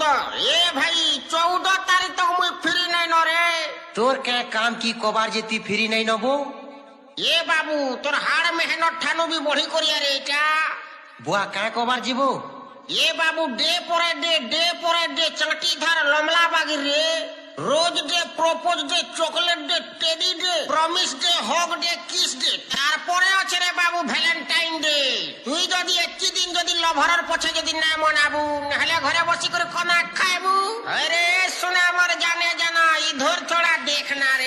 এ ভাই 14 তারিখ তক মুই ফ্রি নাই নরে। তোর কে কাম কি কবার যে তুই ফ্রি নাই নব? এ বাবু তোর হাড় মেহনত ঠানু বি বড়ি করিয়া রে এটা। বুয়া কাঁ কবার যাব? এ বাবু ডে পরে ডে চাঁটি ধার লমলা বাগির রে। Rose day, propose day, chocolate day, teddy day, promise day, hug day, kiss day, তারপরে আছে রে বাবু ভ্যালেন্টাইন ডে। তুই যদি একটি দিন যদি লভরের পছে যদি না মনাবু, নাহলে ঘরে বসি করে কনা খাইবু। আরে শোনা আমার জানে জানা ইধর ছড়া দেখ না রে।